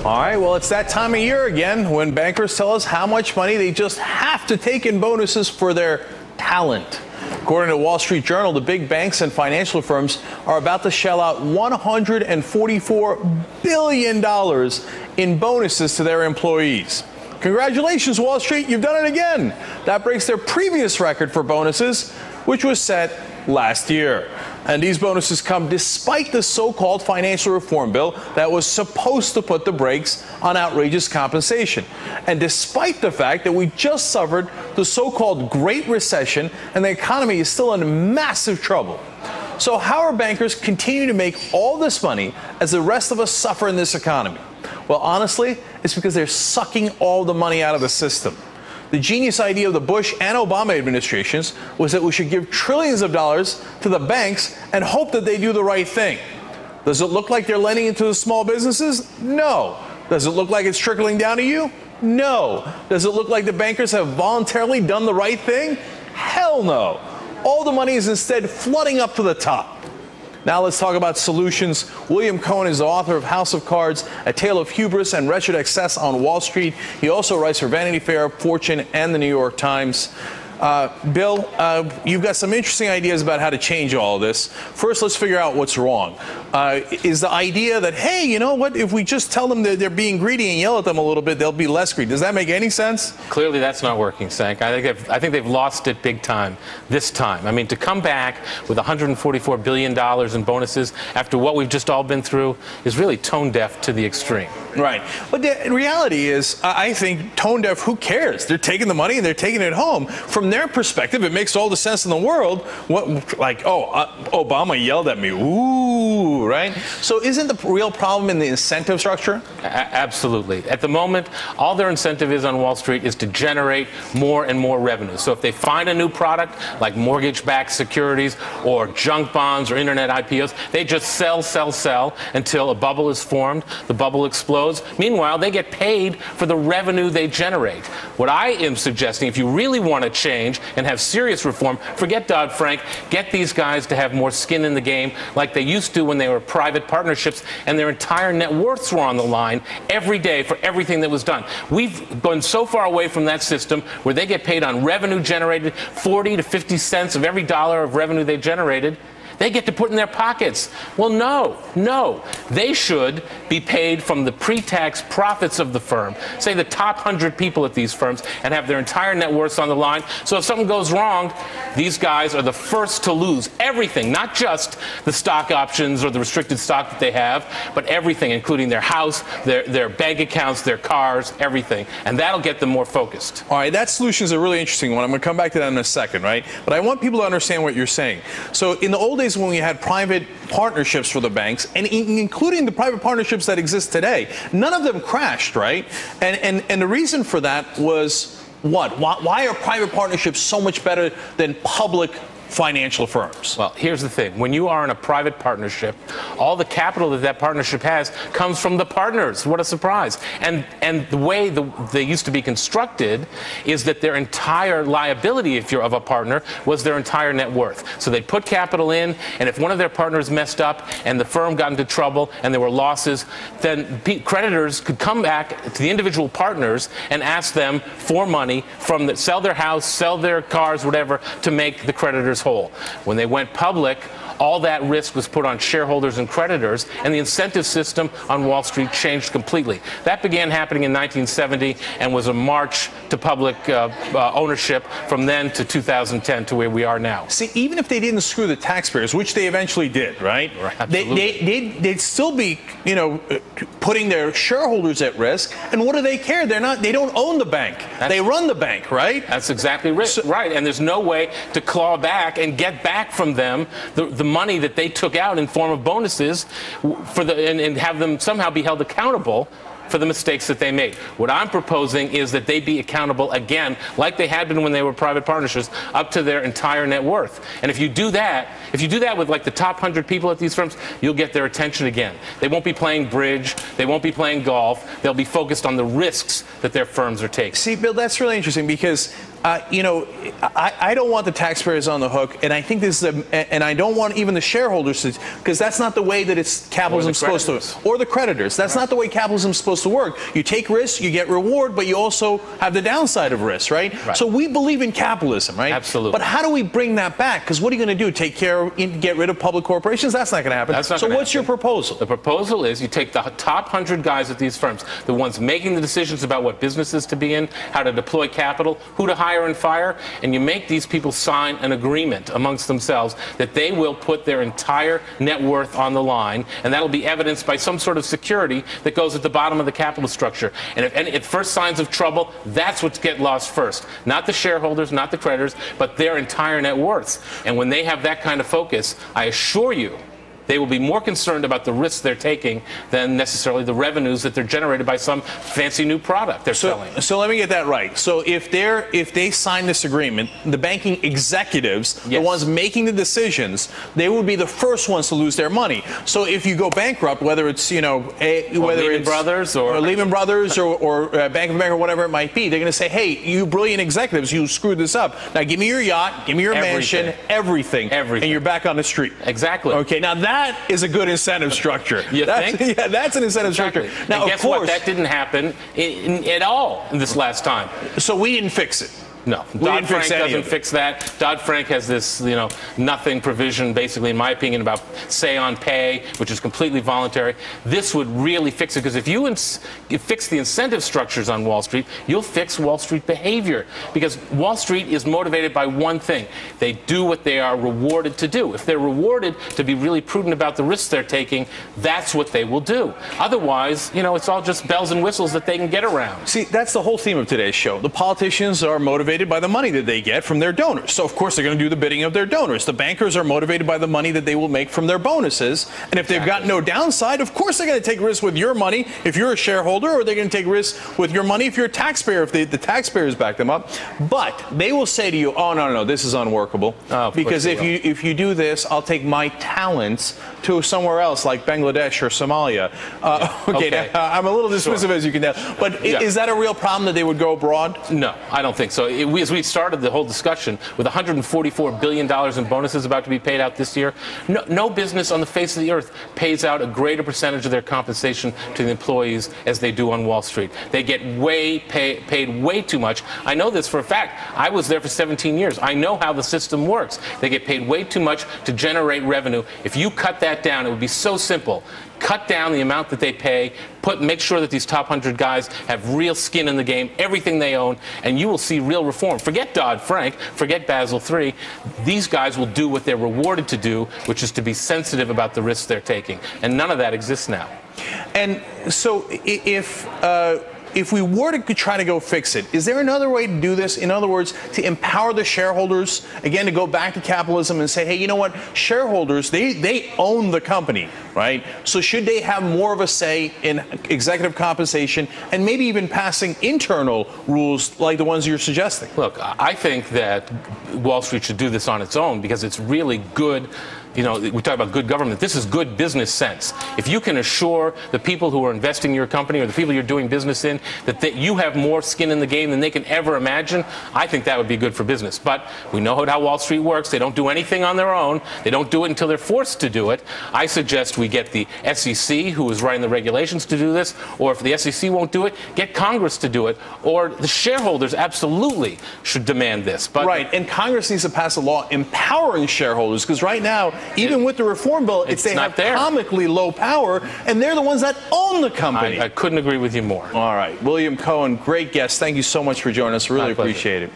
All right, well, it's that time of year again when bankers tell us how much money they just have to take in bonuses for their talent. According to Wall Street Journal, the big banks and financial firms are about to shell out $144 billion in bonuses to their employees. Congratulations, Wall Street, you've done it again. That breaks their previous record for bonuses, which was set last year. And these bonuses come despite the so-called financial reform bill that was supposed to put the brakes on outrageous compensation. And despite the fact that we just suffered the so-called Great Recession and the economy is still in massive trouble. So how are bankers continuing to make all this money as the rest of us suffer in this economy? Well, honestly, it's because they're sucking all the money out of the system. The genius idea of the Bush and Obama administrations was that we should give trillions of dollars to the banks and hope that they do the right thing. Does it look like they're lending into the small businesses? No. Does it look like it's trickling down to you? No. Does it look like the bankers have voluntarily done the right thing? Hell no. All the money is instead flooding up to the top. Now let's talk about solutions. William Cohan is the author of House of Cards, A Tale of Hubris and Wretched Excess on Wall Street. He also writes for Vanity Fair, Fortune, and the New York Times. Bill, you've got some interesting ideas about how to change all of this. First, let's figure out what's wrong. Is the idea that, hey, you know what, if we just tell them that they're being greedy and yell at them a little bit, they'll be less greedy. Does that make any sense? Clearly, that's not working, Cenk. I think they've lost it big time this time. I mean, to come back with $144 billion in bonuses after what we've just all been through is really tone deaf to the extreme. Right. But the reality is, I think tone deaf, who cares? They're taking the money and they're taking it home. From their perspective, it makes all the sense in the world. Obama yelled at me. Ooh, right? So isn't the real problem in the incentive structure? Absolutely. At the moment, all their incentive is on Wall Street is to generate more and more revenue. So if they find a new product like mortgage-backed securities or junk bonds or internet IPOs, they just sell until a bubble is formed. The bubble explodes. Meanwhile, they get paid for the revenue they generate. What I am suggesting, if you really want to change and have serious reform, forget Dodd-Frank, get these guys to have more skin in the game like they used to when they were private partnerships and their entire net worths were on the line every day for everything that was done. We've gone so far away from that system where they get paid on revenue generated, 40 to 50 cents of every dollar of revenue they generated. They get to put in their pockets. Well, no. They should be paid from the pre-tax profits of the firm, say the top 100 people at these firms, and have their entire net worths on the line. So if something goes wrong, these guys are the first to lose everything, not just the stock options or the restricted stock that they have, but everything, including their house, their bank accounts, their cars, everything. And that'll get them more focused. All right, that solution is a really interesting one. I'm going to come back to that in a second, right? But I want people to understand what you're saying. So in the old days when we had private partnerships for the banks, and including the private partnerships that exist today, none of them crashed, right? And the reason for that was what? Why are private partnerships so much better than public financial firms? Well, here's the thing. When you are in a private partnership, all the capital that partnership has comes from the partners. What a surprise. And the way they used to be constructed is that their entire liability, if you're of a partner, was their entire net worth. So they put capital in, and if one of their partners messed up and the firm got into trouble and there were losses, then creditors could come back to the individual partners and ask them for money from sell their house, sell their cars, whatever, to make the creditors whole. When they went public, all that risk was put on shareholders and creditors, and the incentive system on Wall Street changed completely. That began happening in 1970 and was a march to public ownership from then to 2010 to where we are now. See, even if they didn't screw the taxpayers, which they eventually did, right? They'd still be, putting their shareholders at risk. And what do they care? They don't own the bank. They run the bank, right? That's exactly right. And there's no way to claw back and get back from them the money that they took out in form of bonuses and have them somehow be held accountable for the mistakes that they made. What I'm proposing is that they be accountable again, like they had been when they were private partnerships, up to their entire net worth. And if you do that with like the top 100 people at these firms, you'll get their attention again. They won't be playing bridge. They won't be playing golf. They'll be focused on the risks that their firms are taking. See, Bill, that's really interesting because I don't want the taxpayers on the hook, and I think this is and I don't want even the shareholders to, because that's not the way that capitalism is supposed to, or the creditors. That's not the way capitalism is supposed supposed to work. You take risks, you get reward, but you also have the downside of risk, right? So we believe in capitalism, right? Absolutely. But how do we bring that back? Because what are you going to do? Get rid of public corporations? That's not going to happen. That's not so gonna what's your proposal? The proposal is you take the top 100 guys at these firms, the ones making the decisions about what businesses to be in, how to deploy capital, who to hire and fire, and you make these people sign an agreement amongst themselves that they will put their entire net worth on the line, and that'll be evidenced by some sort of security that goes at the bottom of the capital structure. And if at first signs of trouble, that's what's get lost first. Not the shareholders, not the creditors, but their entire net worth. And when they have that kind of focus, I assure you, they will be more concerned about the risks they're taking than necessarily the revenues that they're generated by some fancy new product they're selling. So let me get that right. So if they sign this agreement, the banking executives, the ones making the decisions, they will be the first ones to lose their money. So if you go bankrupt, whether it's Lehman Brothers or Lehman Brothers or Bank of America, whatever it might be, they're going to say, "Hey, you brilliant executives, you screwed this up. Now give me your yacht, give me your mansion, everything, and you're back on the street." Exactly. Okay. Now that is a good incentive structure. You think? Yeah, that's an incentive structure. Now, and guess what? That didn't happen at all in this last time. So we didn't fix it. No, Dodd-Frank doesn't fix that. Dodd-Frank has this, nothing provision, basically, in my opinion, about say on pay, which is completely voluntary. This would really fix it, because if you fix the incentive structures on Wall Street, you'll fix Wall Street behavior, because Wall Street is motivated by one thing. They do what they are rewarded to do. If they're rewarded to be really prudent about the risks they're taking, that's what they will do. Otherwise, it's all just bells and whistles that they can get around. See, that's the whole theme of today's show. The politicians are motivated by the money that they get from their donors. So, of course, they're going to do the bidding of their donors. The bankers are motivated by the money that they will make from their bonuses. And if they've got no downside, of course they're going to take risks with your money if you're a shareholder, or they're going to take risks with your money if you're a taxpayer, if the taxpayers back them up. But they will say to you, "Oh, no, this is unworkable. Because if you do this, I'll take my talents to somewhere else like Bangladesh or Somalia." Okay. Now, I'm a little dismissive, as you can tell. But is that a real problem that they would go abroad? No, I don't think so. As we started the whole discussion with $144 billion in bonuses about to be paid out this year, no business on the face of the earth pays out a greater percentage of their compensation to the employees as they do on Wall Street. They get paid way too much. I know this for a fact. I was there for 17 years. I know how the system works. They get paid way too much to generate revenue. If you cut that down, it would be so simple. Cut down the amount that they pay, make sure that these top 100 guys have real skin in the game, everything they own, and you will see real reform. Forget Dodd-Frank, forget Basel III. These guys will do what they're rewarded to do, which is to be sensitive about the risks they're taking. And none of that exists now. And so if we were to try to go fix it, is there another way to do this? In other words, to empower the shareholders, again, to go back to capitalism and say, hey, you know what? Shareholders, they own the company, right? So should they have more of a say in executive compensation and maybe even passing internal rules like the ones you're suggesting? Look, I think that Wall Street should do this on its own, because it's really good. We talk about good government. This is good business sense. If you can assure the people who are investing in your company or the people you're doing business in that you have more skin in the game than they can ever imagine, I think that would be good for business. But we know how Wall Street works. They don't do anything on their own. They don't do it until they're forced to do it. I suggest we get the SEC, who is writing the regulations, to do this. Or if the SEC won't do it, get Congress to do it. Or the shareholders absolutely should demand this. But right, and Congress needs to pass a law empowering shareholders, because right now, even with the reform bill, they have comically low power, and they're the ones that own the company. I couldn't agree with you more. All right. William Cohan, great guest. Thank you so much for joining us. Really appreciate it.